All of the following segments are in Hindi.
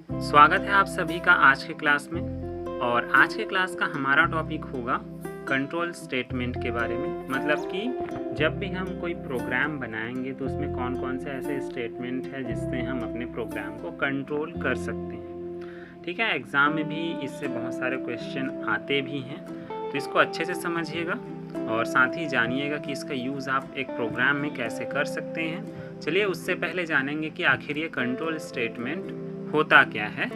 स्वागत है आप सभी का आज के क्लास में। और आज के क्लास का हमारा टॉपिक होगा कंट्रोल स्टेटमेंट के बारे में। मतलब कि जब भी हम कोई प्रोग्राम बनाएंगे तो उसमें कौन कौन से ऐसे स्टेटमेंट है जिससे हम अपने प्रोग्राम को कंट्रोल कर सकते हैं। ठीक है, एग्ज़ाम में भी इससे बहुत सारे क्वेश्चन आते भी हैं, तो इसको अच्छे से समझिएगा और साथ ही जानिएगा कि इसका यूज़ आप एक प्रोग्राम में कैसे कर सकते हैं। चलिए उससे पहले जानेंगे कि आखिर ये कंट्रोल स्टेटमेंट होता क्या है,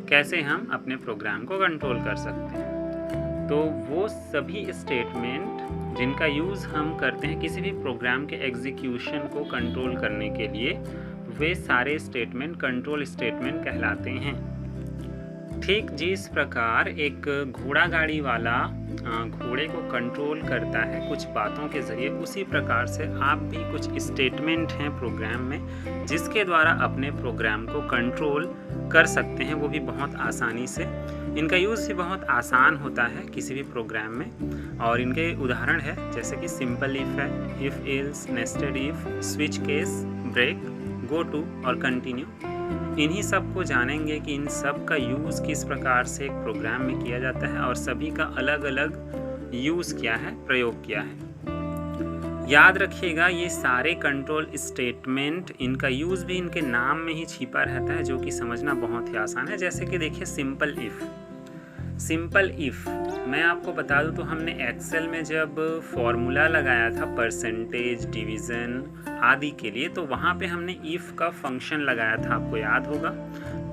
कैसे हम अपने प्रोग्राम को कंट्रोल कर सकते हैं। तो वो सभी स्टेटमेंट जिनका यूज़ हम करते हैं किसी भी प्रोग्राम के एग्जीक्यूशन को कंट्रोल करने के लिए, वे सारे स्टेटमेंट कंट्रोल स्टेटमेंट कहलाते हैं। ठीक जिस प्रकार एक घोड़ा गाड़ी वाला घोड़े को कंट्रोल करता है कुछ बातों के ज़रिए, उसी प्रकार से आप भी कुछ स्टेटमेंट हैं प्रोग्राम में जिसके द्वारा अपने प्रोग्राम को कंट्रोल कर सकते हैं, वो भी बहुत आसानी से। इनका यूज़ भी बहुत आसान होता है किसी भी प्रोग्राम में, और इनके उदाहरण है जैसे कि सिंपल इफ़ है, if else, nested if, switch case, break, go to और कंटिन्यू। इन्हीं सब को जानेंगे कि इन सब का यूज़ किस प्रकार से एक प्रोग्राम में किया जाता है और सभी का अलग अलग यूज़ क्या है, प्रयोग क्या है। याद रखिएगा ये सारे कंट्रोल स्टेटमेंट, इनका यूज़ भी इनके नाम में ही छिपा रहता है, जो कि समझना बहुत ही आसान है। जैसे कि देखिए सिंपल इफ़ मैं आपको बता दूं तो हमने एक्सेल में जब फॉर्मूला लगाया था परसेंटेज, डिवीज़न आदि के लिए, तो वहाँ पे हमने इफ़ का फंक्शन लगाया था, आपको याद होगा।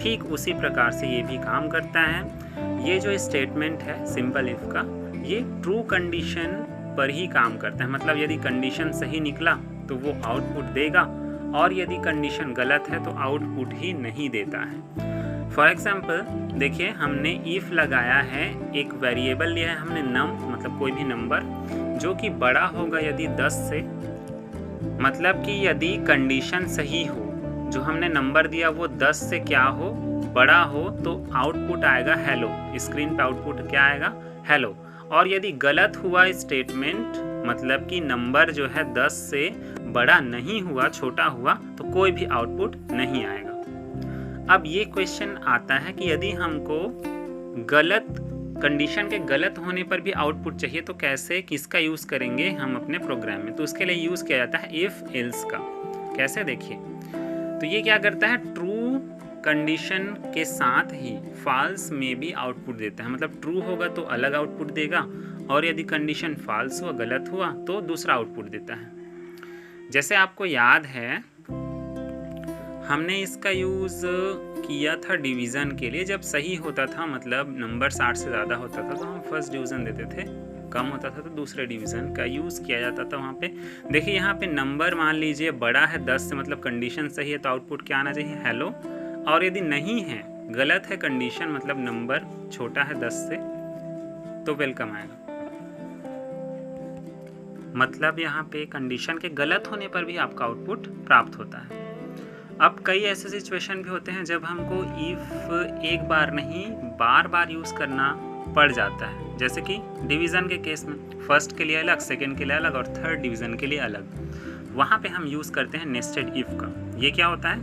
ठीक उसी प्रकार से ये भी काम करता है। ये जो स्टेटमेंट है सिंपल इफ़ का, ये ट्रू कंडीशन पर ही काम करता है। मतलब यदि कंडीशन सही निकला तो वो आउटपुट देगा, और यदि कंडीशन गलत है तो आउटपुट ही नहीं देता है। फॉर एग्जाम्पल देखिए, हमने इफ़ लगाया है, एक वेरिएबल लिया है हमने नम, मतलब कोई भी नंबर जो कि बड़ा होगा यदि 10 से। मतलब कि यदि कंडीशन सही हो, जो हमने नंबर दिया वो 10 से क्या हो, बड़ा हो, तो आउटपुट आएगा हेलो। स्क्रीन पे आउटपुट क्या आएगा, हेलो। और यदि गलत हुआ स्टेटमेंट, मतलब कि नंबर जो है 10 से बड़ा नहीं हुआ, छोटा हुआ, तो कोई भी आउटपुट नहीं आएगा। अब ये क्वेश्चन आता है कि यदि हमको गलत कंडीशन के गलत होने पर भी आउटपुट चाहिए तो कैसे, किसका यूज़ करेंगे हम अपने प्रोग्राम में। तो उसके लिए यूज़ किया जाता है इफ़ एल्स का। कैसे, देखिए, तो ये क्या करता है, ट्रू कंडीशन के साथ ही फॉल्स में भी आउटपुट देता है। मतलब ट्रू होगा तो अलग आउटपुट देगा, और यदि कंडीशन फॉल्स हुआ, गलत हुआ, तो दूसरा आउटपुट देता है। जैसे आपको याद है हमने इसका यूज़ किया था डिवीज़न के लिए। जब सही होता था, मतलब नंबर 60 से ज़्यादा होता था, तो हम फर्स्ट डिवीज़न देते थे, कम होता था तो दूसरे डिवीज़न का यूज़ किया जाता था। वहाँ पे देखिए, यहाँ पे नंबर मान लीजिए बड़ा है 10 से, मतलब कंडीशन सही है, तो आउटपुट क्या आना चाहिए, हेलो। और यदि नहीं है, गलत है कंडीशन, मतलब नंबर छोटा है 10 से, तो वेलकम आएगा। मतलब यहाँ पे कंडीशन के गलत होने पर भी आपका आउटपुट प्राप्त होता है। अब कई ऐसे सिचुएशन भी होते हैं जब हमको इफ़ एक बार नहीं बार बार यूज़ करना पड़ जाता है। जैसे कि डिवीज़न के केस में फर्स्ट के लिए अलग, सेकंड के लिए अलग और थर्ड डिवीज़न के लिए अलग। वहाँ पे हम यूज़ करते हैं नेस्टेड इफ़ का। ये क्या होता है,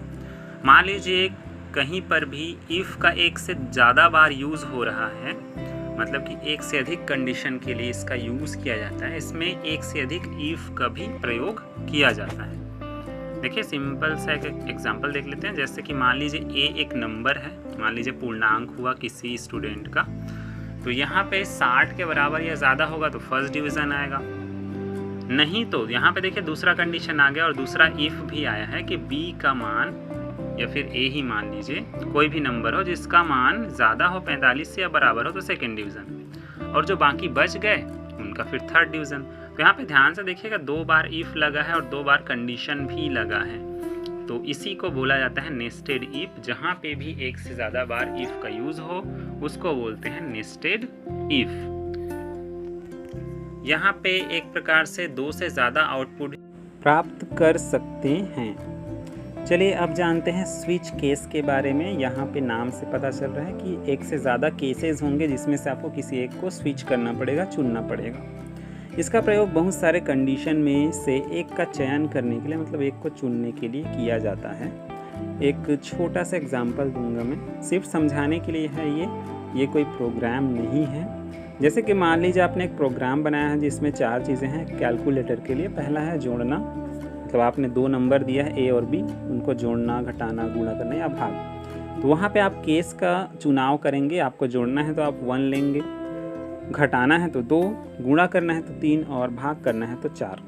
मान लीजिए कहीं पर भी इफ़ का एक से ज़्यादा बार यूज़ हो रहा है, मतलब कि एक से अधिक कंडीशन के लिए इसका यूज़ किया जाता है। इसमें एक से अधिक इफ़ का भी प्रयोग किया जाता है। देखिए सिंपल सा एक एग्जांपल देख लेते हैं। जैसे कि मान लीजिए ए एक नंबर है, मान लीजिए पूर्णांक हुआ किसी स्टूडेंट का, तो यहाँ पे 60 के बराबर या ज़्यादा होगा तो फर्स्ट डिवीज़न आएगा। नहीं तो यहाँ पे देखिए दूसरा कंडीशन आ गया और दूसरा इफ़ भी आया है कि बी का मान, या फिर ए ही मान लीजिए, कोई भी नंबर हो जिसका मान ज़्यादा हो 45 से या बराबर हो, तो सेकेंड डिवीज़न, और जो बाकी बच गए उनका फिर थर्ड डिवीज़न। तो यहाँ पे ध्यान से देखिएगा, 2 बार इफ़ लगा है और 2 बार कंडीशन भी लगा है, तो इसी को बोला जाता है नेस्टेड इफ़। जहाँ पे भी एक से ज़्यादा बार इफ़ का यूज़ हो उसको बोलते हैं नेस्टेड इफ़। यहाँ पे एक प्रकार से 2 से ज़्यादा आउटपुट प्राप्त कर सकते हैं। चलिए अब जानते हैं स्विच केस के बारे में। यहाँ पे नाम से पता चल रहा है कि एक से ज़्यादा केसेस होंगे जिसमें से आपको किसी एक को स्विच करना पड़ेगा, चुनना पड़ेगा। इसका प्रयोग बहुत सारे कंडीशन में से एक का चयन करने के लिए, मतलब एक को चुनने के लिए किया जाता है। एक छोटा सा एग्जांपल दूंगा मैं, सिर्फ समझाने के लिए है ये कोई प्रोग्राम नहीं है। जैसे कि मान लीजिए आपने एक प्रोग्राम बनाया है जिसमें 4 चीज़ें हैं कैलकुलेटर के लिए। पहला है जोड़ना, मतलब आपने 2 नंबर दिया है A और B, उनको जोड़ना, घटाना, गुणा करना या भाग। तो वहाँ पे आप केस का चुनाव करेंगे। आपको जोड़ना है तो आप 1 लेंगे, घटाना है तो 2, गुणा करना है तो 3 और भाग करना है तो 4।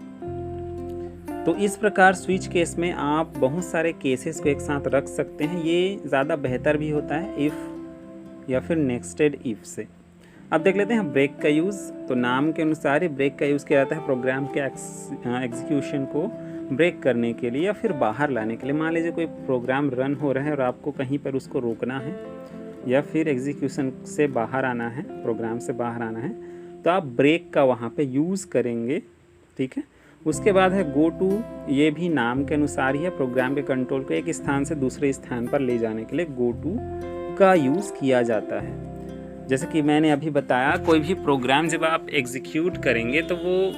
तो इस प्रकार स्विच केस में आप बहुत सारे केसेस को एक साथ रख सकते हैं। ये ज़्यादा बेहतर भी होता है इफ़ या फिर नेक्स्टेड इफ़ से। अब देख लेते हैं ब्रेक का यूज़। तो नाम के अनुसार ही ब्रेक का यूज़ किया जाता है प्रोग्राम के एग्जीक्यूशन को ब्रेक करने के लिए या फिर बाहर लाने के लिए। मान लीजिए कोई प्रोग्राम रन हो रहा है और आपको कहीं पर उसको रोकना है या फिर एग्जीक्यूशन से बाहर आना है, प्रोग्राम से बाहर आना है, तो आप ब्रेक का वहाँ पे यूज़ करेंगे। ठीक है। उसके बाद है गो टू। ये भी नाम के अनुसार ही है, प्रोग्राम के कंट्रोल को एक स्थान से दूसरे स्थान पर ले जाने के लिए गो टू का यूज़ किया जाता है। जैसे कि मैंने अभी बताया, कोई भी प्रोग्राम जब आप एग्जीक्यूट करेंगे तो वो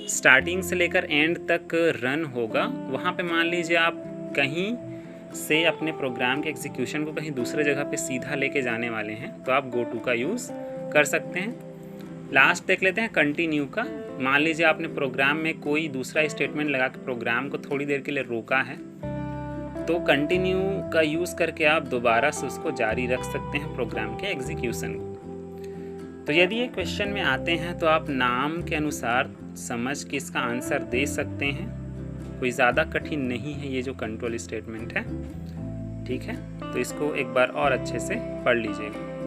स्टार्टिंग से लेकर एंड तक रन होगा। वहाँ पे मान लीजिए आप कहीं से अपने प्रोग्राम के एग्जीक्यूशन को कहीं दूसरे जगह पे सीधा लेके जाने वाले हैं तो आप गो टू का यूज़ कर सकते हैं। लास्ट देख लेते हैं कंटिन्यू का। मान लीजिए आपने प्रोग्राम में कोई दूसरा स्टेटमेंट लगा के प्रोग्राम को थोड़ी देर के लिए रोका है, तो कंटिन्यू का यूज़ करके आप दोबारा से उसको जारी रख सकते हैं प्रोग्राम के एग्जीक्यूशन को। तो यदि ये क्वेश्चन में आते हैं तो आप नाम के अनुसार समझ के इसका आंसर दे सकते हैं। कोई ज़्यादा कठिन नहीं है ये जो कंट्रोल स्टेटमेंट है। ठीक है, तो इसको एक बार और अच्छे से पढ़ लीजिएगा।